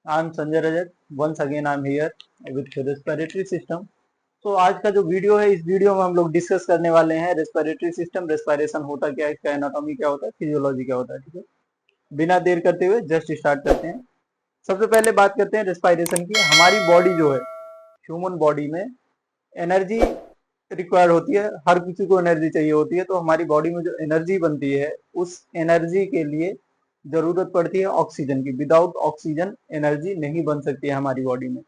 I'm Sanjay Rajak. Once again I'm here with respiratory system. तो आज का जो वीडियो है, इस वीडियो में हम लोग डिस्कस करने वाले हैं रेस्पिरेटरी सिस्टम. रेस्पिरेशन होता क्या है, इसका एनाटॉमी क्या होता है, फिजियोलॉजी क्या होता है. ठीक है, बिना देर करते हुए जस्ट स्टार्ट करते हैं. सबसे पहले बात करते हैं रेस्पिरेशन की. हमारी बॉडी जो है, ह्यूमन बॉडी में एनर्जी रिक्वायर होती है. हर किसी को एनर्जी चाहिए होती है. तो हमारी बॉडी में जो एनर्जी बनती है, उस एनर्जी के लिए जरूरत पड़ती है ऑक्सीजन की. विदाउट ऑक्सीजन एनर्जी नहीं बन सकती है हमारी बॉडी में.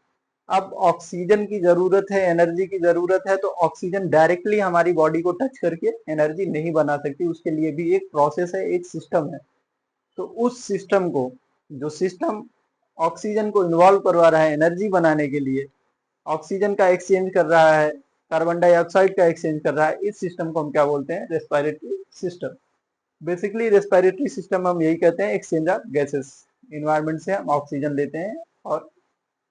अब ऑक्सीजन की जरूरत है, एनर्जी की जरूरत है, तो ऑक्सीजन डायरेक्टली हमारी बॉडी को टच करके एनर्जी नहीं बना सकती. उसके लिए भी एक प्रोसेस है, एक सिस्टम है. तो उस सिस्टम को, जो सिस्टम ऑक्सीजन को इन्वॉल्व करवा रहा है एनर्जी बनाने के लिए, ऑक्सीजन का एक्सचेंज कर रहा है, कार्बन डाइऑक्साइड का एक्सचेंज कर रहा है, इस सिस्टम को हम क्या बोलते हैं, respiratory system. Basically respiratory system हम यही कहते हैं, एक्सचेंज ऑफ गैसेस. इन्वायरमेंट से हम ऑक्सीजन लेते हैं और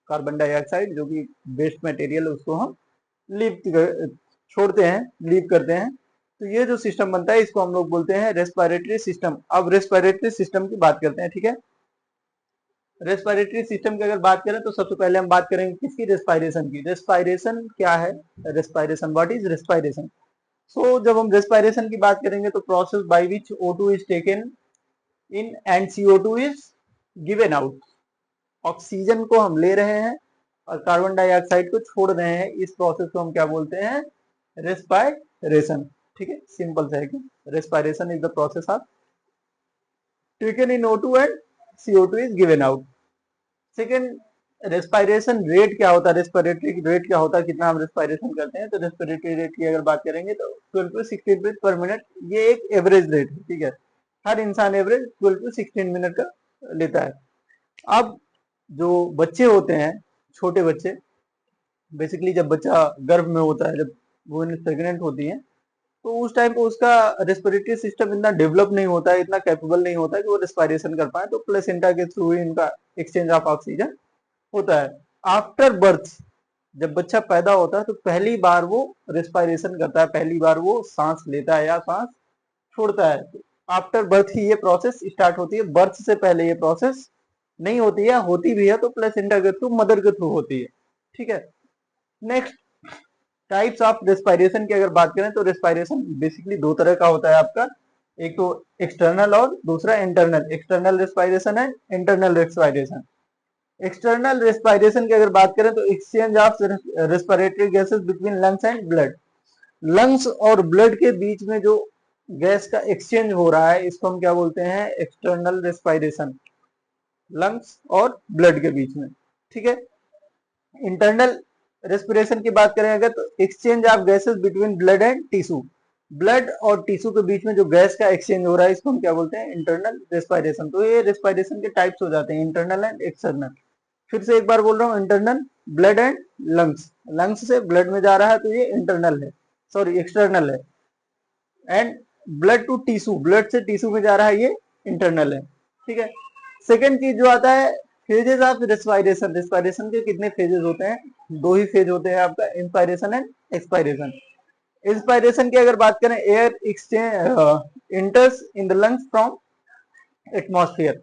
कार्बन डाइऑक्साइड जो कि वेस्ट मटेरियल है उसको हम लीव छोड़ते हैं, लीव करते हैं. तो ये जो सिस्टम बनता है इसको हम लोग बोलते हैं रेस्पिरेटरी सिस्टम. अब रेस्पिरेटरी सिस्टम की बात करते हैं. ठीक है, रेस्पिरेटरी सिस्टम की अगर बात करें तो सबसे पहले हम बात करेंगे किसकी, रेस्पिरेशन की. रेस्पिरेशन क्या है, रेस्पिरेशन, व्हाट इज रेस्पिरेशन. सो जब हम रेस्पिरेशन की बात करेंगे तो process by which O2 is taken in and CO2 is given out. Oxygen को हम ले रहे हैं और कार्बन डाइऑक्साइड को छोड़ रहे हैं. इस प्रोसेस को हम क्या बोलते हैं, रेस्पिरेशन. ठीक है, सिंपल से है कि respiration is the process of taken in O2 and CO2 is given out. Second, respiration rate क्या होता है, रेस्पिरेटरी रेट क्या होता है, कितना हम रेस्पिरेशन करते हैं. तो रेस्पिरेटरी रेट की अगर बात करेंगे तो 12 to 16 ब्रीथ पर मिनट. ये एक एवरेज रेट है. ठीक है, हर इंसान एवरेज 12 to 16 मिनट का लेता है. अब जो बच्चे होते हैं, छोटे बच्चे, बेसिकली जब बच्चा गर्भ में होता है, जब वो प्रेग्नेंट होती है, तो उस टाइम पे उसका रेस्पिरेटरी सिस्टम इतना डेवलप नहीं होता है, इतना कैपेबल नहीं होता है कि वो रेस्पिरेशन कर पाए. तो प्लेसेंटा के थ्रू ही इनका एक्सचेंज ऑफ ऑक्सीजन होता है. आफ्टर बर्थ, जब बच्चा पैदा होता है तो पहली बार वो रेस्पिरेशन करता है, पहली बार वो सांस लेता है या सांस छोड़ता है. आफ्टर बर्थ ही ये प्रोसेस स्टार्ट होती है. बर्थ से पहले ये प्रोसेस नहीं होती है, होती भी है तो प्लेसेंटा के थ्रू, मदर के थ्रू होती है. ठीक है, नेक्स्ट, टाइप्स ऑफ रेस्पिरेशन की अगर बात करें तो रेस्पिरेशन बेसिकली दो तरह का होता है आपका. एक तो एक्सटर्नल और दूसरा internal. External respiration and internal respiration. External respiration की अगर बात करें तो exchange of respiratory gases between lungs and blood. Lungs और ब्लड के बीच में जो गैस का एक्सचेंज हो रहा है, इसको हम क्या बोलते हैं, एक्सटर्नल रेस्पिरेशन. लंग्स और ब्लड के बीच में. ठीक है, इंटरनल रेस्पिरेशन की बात करें अगर तो exchange of gases between blood and tissue. Blood और टिश्यू के बीच में जो गैस का एक्सचेंज हो रहा है, इसको हम क्या बोलते हैं, इंटरनल रेस्पिरेशन. तो ये रेस्पिरेशन के टाइप्स हो जाते हैं, इंटरनल एंड एक्सटर्नल. फिर से एक बार बोल रहा हूँ, internal blood and lungs. Lungs से ब्लड में जा रहा है तो ये इंटरनल है, सॉरी एक्सटर्नल है. And blood to tissue, blood से टिश्यू में जा रहा है, ये इंटरनल है. ठीक है, सेकेंड चीज जो आता है, फेजेस ऑफ रेस्पिरेशन. रेस्पिरेशन के कितने फेजेस होते हैं, दो ही फेज होते हैं आपका, इंस्पायरेशन एंड एक्सपायरेशन. इंस्पायरेशन की अगर बात करें, air exchange इंटर्स in the lungs from atmosphere.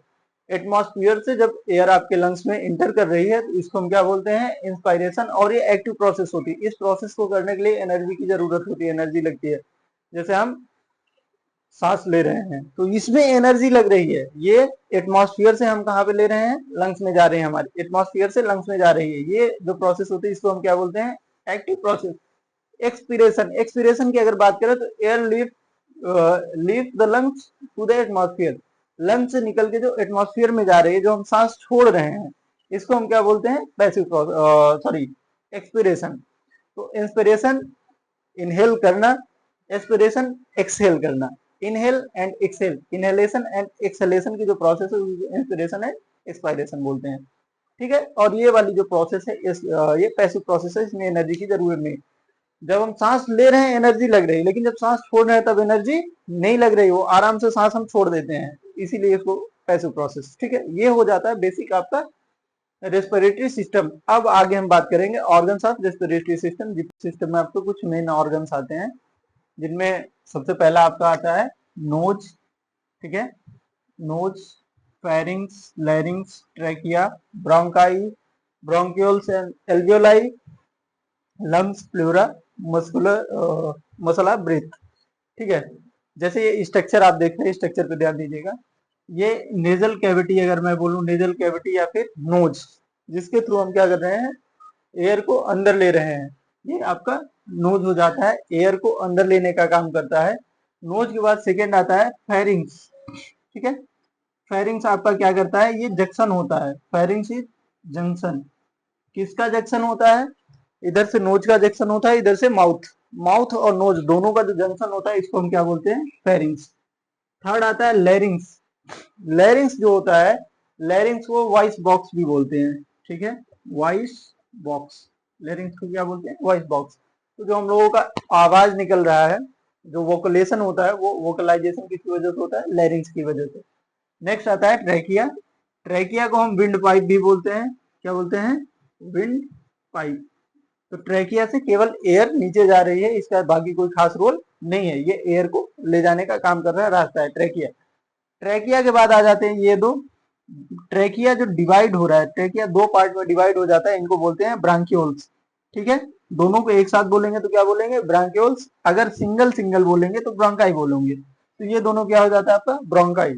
Atmosphere से जब एयर आपके लंग्स में इंटर कर रही है तो इसको हम क्या बोलते हैं, इंस्पायरेशन. और ये एक्टिव प्रोसेस होती है. इस प्रोसेस को करने के लिए एनर्जी की जरूरत होती है, एनर्जी लगती है. जैसे हम सांस ले रहे हैं तो इसमें एनर्जी लग रही है. ये एटमॉस्फेयर से हम कहाँ पे ले रहे हैं, लंग्स में जा रहे हैं, हमारे एटमॉस्फेयर से लंग्स में जा रही है. ये जो प्रोसेस होती है इसको हम क्या बोलते हैं, एक्टिव प्रोसेस. एक्सपीरेशन. एक्सपीरेशन की अगर बात करें तो air leave the lungs to the atmosphere. Lungs से निकल के जो एटमॉस्फेयर में जा रही है, जो हम सांस छोड़ रहे हैं, इसको हम क्या बोलते हैं, पैसिव, सॉरी, एक्सपीरेशन. तो इंस्पिरेशन इनहेल करना, एक्सपिरेशन एक्सहेल करना. Inhale and exhale, inhalation and exhalation की जो प्रोसेस है इंस्पिरेशन एंड एक्सपायरेशन बोलते हैं. ठीक है, और ये वाली जो प्रोसेस है ये पैसिव प्रोसेस है, इसमें एनर्जी की जरूरत नहीं. जब हम सांस ले रहे हैं एनर्जी लग रही है, लेकिन जब सांस छोड़ रहे हैं तब एनर्जी नहीं लग रही, वो आराम से सांस हम छोड़ देते हैं, इसीलिए इसको पैसिव प्रोसेस. ठीक है, ये हो जाता है बेसिक आपका रेस्पिरेटरी सिस्टम. अब आगे हम बात करेंगे ऑर्गन्स ऑफ रेस्पिरेटरी सिस्टम. जिस सिस्टम में आपको कुछ मेन ऑर्गन्स आते हैं, जिनमें सबसे पहला आपका आता है नोज. ठीक है, nose, pharynx, larynx, trachea, bronchi, bronchioles and alveoli, lungs, pleura, muscular muscle, breath. ठीक है, जैसे ये स्ट्रक्चर आप देख रहे हैं, स्ट्रक्चर पे ध्यान दीजिएगा। ये नेजल कैविटी, अगर मैं बोलूं नेजल कैविटी या फिर नोज, जिसके थ्रू हम क्या कर रहे हैं, एयर को अंदर ले रहे हैं, ये आपका नोज हो जाता है, एयर को अंदर लेने का काम करता है। नोज के बाद सेकेंड आता है फेरिंग्स। ठीक है, फेरिंग्स आपका क्या करता है, ये जंक्शन होता है, फेरिंग्स इज जंक्शन। किसका जंक्शन होता है, इधर से नोज का जंक्शन होता है, इधर से माउथ, माउथ और नोज दोनों का जो जंक्शन होता है, इसको हम क्या बोलते हैं, फेरिंग्स। थर्ड आता है लैरिंग्स। लैरिंग्स जो होता है, लैरिंग्स को वॉइस बॉक्स भी बोलते हैं। ठीक है, वॉइस बॉक्स, लैरिंग्स को क्या बोलते हैं, वॉइस बॉक्स। तो जो हम लोगों का आवाज निकल रहा है, जो वोकलेशन होता है, वो वोकलाइजेशन किसकी वजह से होता है, लैरिंग्स की वजह से। नेक्स्ट आता है ट्रैकिया। ट्रैकिया को हम विंड पाइप भी बोलते हैं, क्या बोलते हैं, विंड पाइप। तो ट्रैकिया से केवल एयर नीचे जा रही है, इसका बाकी कोई खास रोल नहीं है, ये एयर को ले जाने का काम कर रहा है, रास्ता है ट्रैकिया। ट्रैकिया के बाद आ जाते हैं ये दो, ट्रैकिया जो डिवाइड हो रहा है, ट्रैकिया दो पार्ट में डिवाइड हो जाता है, इनको बोलते हैं ब्रांकियोल्स। ठीक है, दोनों को एक साथ बोलेंगे तो क्या बोलेंगे, ब्रांकियोल्स। अगर सिंगल सिंगल बोलेंगे तो ब्रोंकाई बोलेंगे। तो ये दोनों क्या हो जाता है आपका, ब्रोंकाई।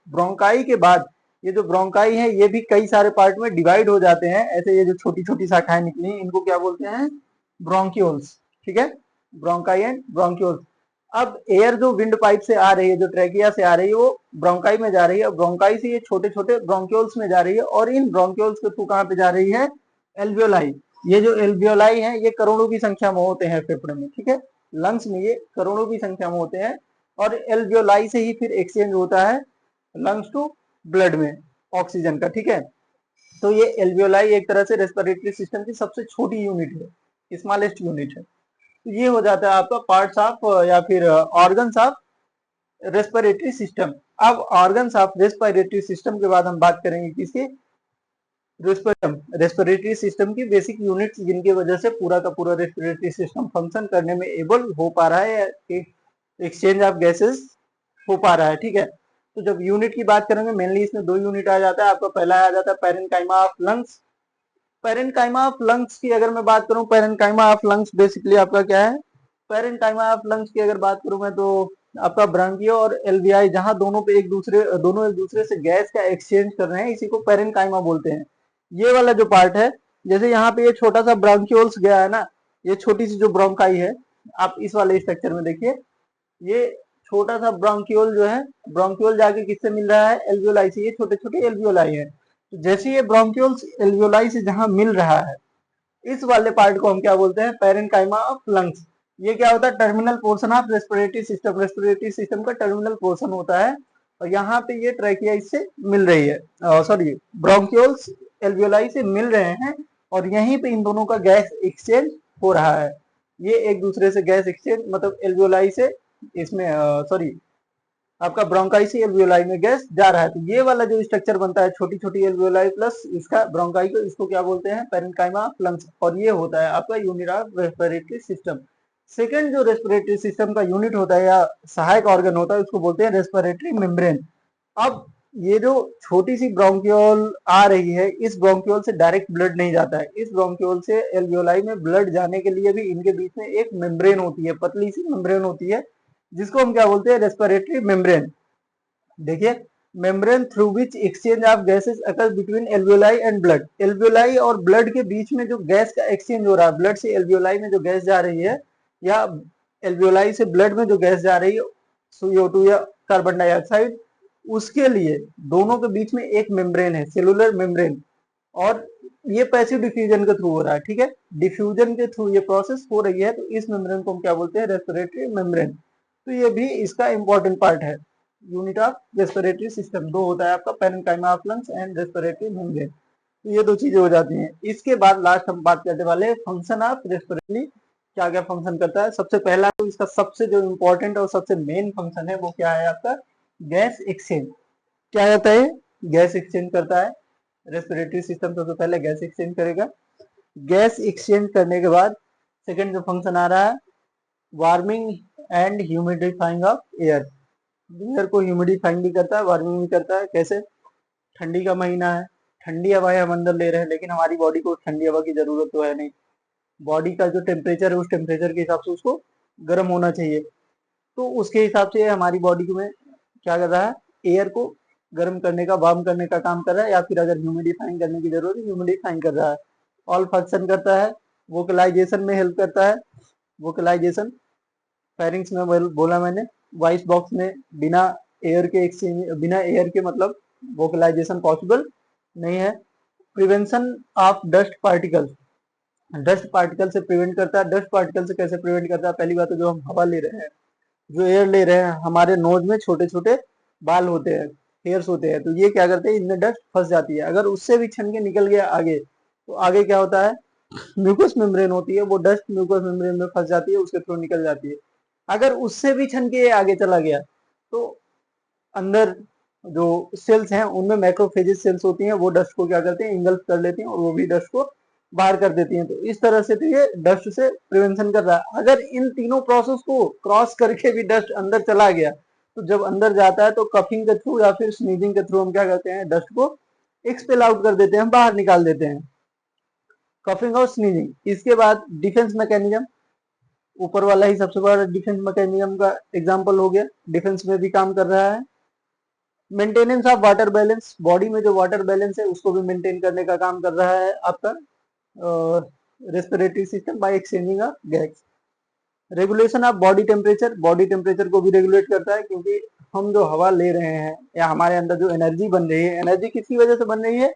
ब्रोंकाई के बाद ये जो ब्रोंकाई है, ये भी कई सारे पार्ट में डिवाइड हो जाते हैं, ऐसे ये जो छोटी छोटी शाखाएं निकली, इनको क्या बोलते हैं, ब्रोंक्यूल्स। ठीक है, ब्रोंकाई एंड ब्रोंक्यूल्स। अब एयर जो विंड पाइप से आ रही है, जो ट्रैकिया से आ रही है, वो ब्रोंकाई में जा रही है, ब्रोंकाई से ये छोटे छोटे ब्रोंक्यूल्स में जा रही है, और इन ब्रोंक्यूल्स के थ्रू कहाँ पे जा रही है, एल्वियोलाई। ये जो एल्वियोलाई है, ये करोड़ों की संख्या में होते हैं फेफड़े में। ठीक है, लंग्स में ये करोड़ों की संख्या में होते हैं, और एल्वियोलाई से ही फिर एक्सचेंज होता है लंग्स टू ब्लड में ऑक्सीजन का। ठीक है, तो ये एल्वियोलाई एक तरह से रेस्पिरेटरी सिस्टम की सबसे छोटी यूनिट है, स्मॉलेस्ट यूनिट है। तो ये हो जाता है आपका पार्ट्स ऑफ या फिर ऑर्गन्स ऑफ रेस्पिरेटरी सिस्टम। अब ऑर्गन्स ऑफ रेस्पिरेटरी सिस्टम के बाद हम बात करेंगे किसकी, रेस्पिरेटरी सिस्टम की बेसिक यूनिट्स, जिनकी वजह से पूरा का पूरा रेस्पिरेटरी सिस्टम फंक्शन करने में एबल हो पा रहा है, एक्सचेंज ऑफ गैसेस हो पा रहा है। ठीक है, तो जब यूनिट की बात करेंगे, मेनली इसमें दो यूनिट आ जाता है आपका। पहला आ जाता है parenchyma of lungs. Parenchyma of lungs की अगर मैं बात करूं, पैरेन्काइमा ऑफ लंग्स बेसिकली आपका क्या है, पैरेन्काइमा ऑफ लंग्स की अगर बात करूं मैं, तो आपका ब्रांकियो और एलवीआई, जहां दोनों एक दूसरे से गैस का एक्सचेंज कर रहे हैं, इसी को पैरेन्काइमा बोलते हैं। ये वाला जो पार्ट है, जैसे यहाँ पे ये छोटा सा ब्रांक्यूल्स गया है ना, ये छोटी सी जो ब्रोंकाई है, आप इस वाले स्ट्रक्चर में देखिए, ये छोटा सा ब्रोंक्यूल जो है, ब्रोंक्यूल जाके किससे मिल रहा है, एल्वियोलाई से। ये छोटे छोटे एल्वियोलाई है, तो जैसे ये ब्रोंक्यूल्स एल्वियोलाई से जहां मिल रहा है, इस वाले पार्ट को हम क्या बोलते हैं, पैरेन्काइमा ऑफ लंग्स। ये क्या होता है, terminal portion of respiratory system, respiratory system का टर्मिनल पोर्शन होता है, और यहाँ पे ये ट्रैकिया इससे मिल रही है, सॉरी, ब्रोंक्यूल्स एल्वियोलाई से मिल रहे हैं, और यहीं पे इन दोनों का गैस एक्सचेंज हो रहा है। ये एक दूसरे से गैस एक्सचेंज, मतलब एल्वियोलाई से इसमें, सॉरी, आपका ब्रोंकाई से एल्वियोलाई में गैस जा रहा है। तो ये वाला जो स्ट्रक्चर बनता है, छोटी छोटी एल्वियोलाई प्लस इसका ब्रोंकाई को, इसको क्या बोलते हैं, पैरेन्काइमा ऑफ लंग्स, और ये होता है आपका unit of respiratory system. Second जो रेस्पिरेटरी सिस्टम का यूनिट होता है या सहायक ऑर्गन होता है, उसको बोलते हैं रेस्पिरेटरी मेम्ब्रेन। अब ये जो छोटी सी ब्रोंक्यूल आ रही है, इस ब्रोंक्यूल से डायरेक्ट ब्लड नहीं जाता है, इस ब्रोंक्यूल से एल्वियोलाई में ब्लड जाने के लिए भी इनके बीच में एक मेम्ब्रेन होती है, पतली सी मेम्ब्रेन होती है, जिसको हम क्या बोलते हैं, रेस्पिरेटरी मेम्ब्रेन। देखिए, membrane through which exchange of gases occur between alveoli and blood. Alveoli और ब्लड के बीच में जो गैस का एक्सचेंज हो रहा है, ब्लड से एल्वियोलाई में जो गैस जा रही है, या एल्वियोलाई से ब्लड में जो गैस जा रही है, CO2 या कार्बन डाइऑक्साइड, उसके लिए दोनों के बीच में एक मेम्ब्रेन है, सेलुलर मेम्ब्रेन, और ये पैसिव डिफ्यूजन के थ्रू हो रहा है। ठीक है, डिफ्यूजन के थ्रू ये प्रोसेस हो रही है, तो इस मेम्ब्रेन को हम क्या बोलते हैं, रेस्पिरेटरी मेम्ब्रेन। तो ये भी इसका इंपॉर्टेंट पार्ट है, यूनिट ऑफ रेस्पिरेटरी सिस्टम। दो होता है आपका, parenchyma of lungs and respiratory membrane. तो ये दो चीजें हो जाती हैं। इसके बाद लास्ट हम बात करने वाले हैं फंक्शन ऑफ रेस्पिरेटरी, क्या क्या फंक्शन करता है। सबसे पहला तो इसका सबसे जो इम्पोर्टेंट और सबसे मेन फंक्शन है, वो क्या है आपका, गैस एक्सचेंज। क्या होता है, गैस एक्सचेंज करता है रेस्पिरेटरी सिस्टम। सबसे पहले गैस एक्सचेंज करेगा, गैस एक्सचेंज करने के बाद सेकंड जो फंक्शन आ रहा है, warming and humidifying of air. Air को ह्यूमिडिफाइंग भी करता है, वार्मिंग भी करता है। कैसे, ठंडी का महीना है, ठंडी हवाएं हम अंदर ले रहे हैं, लेकिन हमारी बॉडी को ठंडी हवा की जरूरत तो है नहीं। बॉडी का जो टेम्परेचर है उस टेम्परेचर के हिसाब से उसको गर्म होना चाहिए। तो उसके हिसाब से हमारी बॉडी में क्या कर रहा है, एयर को गर्म करने का, वार्म करने का काम कर रहा है, या फिर अगर ह्यूमिडिफाइंग करने की जरूरत है ह्यूमिडिफाइंग कर रहा है। ऑल फंक्शन करता है, वोकलाइजेशन में हेल्प करता है। वोकलाइजेशन फेरिंग्स में बोला मैंने, वॉइस बॉक्स में बिना एयर के एक्सचेंज, बिना एयर के मतलब वोकलाइजेशन पॉसिबल नहीं है। Prevention of dust particles, dust particle से प्रिवेंट करता है। डस्ट पार्टिकल से कैसे प्रिवेंट करता है, पहली बात तो जो हम हवा ले रहे हैं, जो एयर ले रहे हैं, हमारे नोज में छोटे छोटे बाल होते हैं, हेयर्स होते हैं, तो ये क्या करते हैं, इनमें डस्ट फंस जाती है। अगर उससे भी छन के निकल गया आगे, तो आगे क्या होता है, म्यूकस मेम्ब्रेन होती है, वो डस्ट म्यूकस मेम्ब्रेन में फंस जाती है, उसके थ्रू निकल जाती है। अगर उससे भी छन के आगे चला गया, तो अंदर जो सेल्स हैं उनमें मैक्रोफेजेस सेल्स होती हैं, वो डस्ट को क्या करते हैं, इंगल्फ कर लेती हैं, और वो भी डस्ट को बाहर कर देती हैं। तो इस तरह से तो ये डस्ट से प्रिवेंशन कर रहा है। अगर इन तीनों प्रोसेस को क्रॉस करके भी डस्ट अंदर चला गया, तो जब अंदर जाता है तो कफिंग के थ्रू या फिर स्नीजिंग के थ्रू हम क्या करते हैं, डस्ट को एक्सपेल आउट कर देते हैं, बाहर निकाल देते हैं। कफिंग और स्नीजिंग। इसके बाद डिफेंस मैकेनिज्म, ऊपर वाला ही सबसे बड़ा डिफेंस मैकेनिज्म का एग्जांपल हो गया, डिफेंस में भी काम कर रहा है। Maintenance of water balance, body में जो वाटर बैलेंस है उसको भी मेंटेन करने का काम कर रहा है आपका respiratory system by exchanging a gas. Regulation of body temperature, body temperature को भी रेगुलेट करता है, क्योंकि हम जो हवा ले रहे हैं या हमारे अंदर जो एनर्जी बन रही है, एनर्जी किसकी वजह से बन रही है,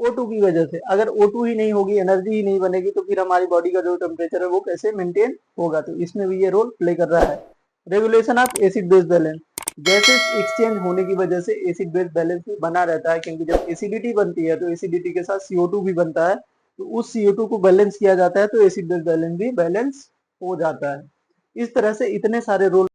O2 की वजह से। अगर O2 ही नहीं होगी, एनर्जी ही नहीं बनेगी, तो फिर हमारी बॉडी का जो टेम्परेचर है वो कैसे मेंटेन होगा, तो इसमें भी ये रोल प्ले कर रहा है। Regulation of acid base balance, gases exchange होने की वजह से एसिड बेस बैलेंस भी बना रहता है, क्योंकि जब एसिडिटी बनती है तो एसिडिटी के साथ CO2 भी बनता है, तो उस CO2 को बैलेंस किया जाता है, तो एसिड बेस बैलेंस भी बैलेंस हो जाता है। इस तरह से इतने सारे रोल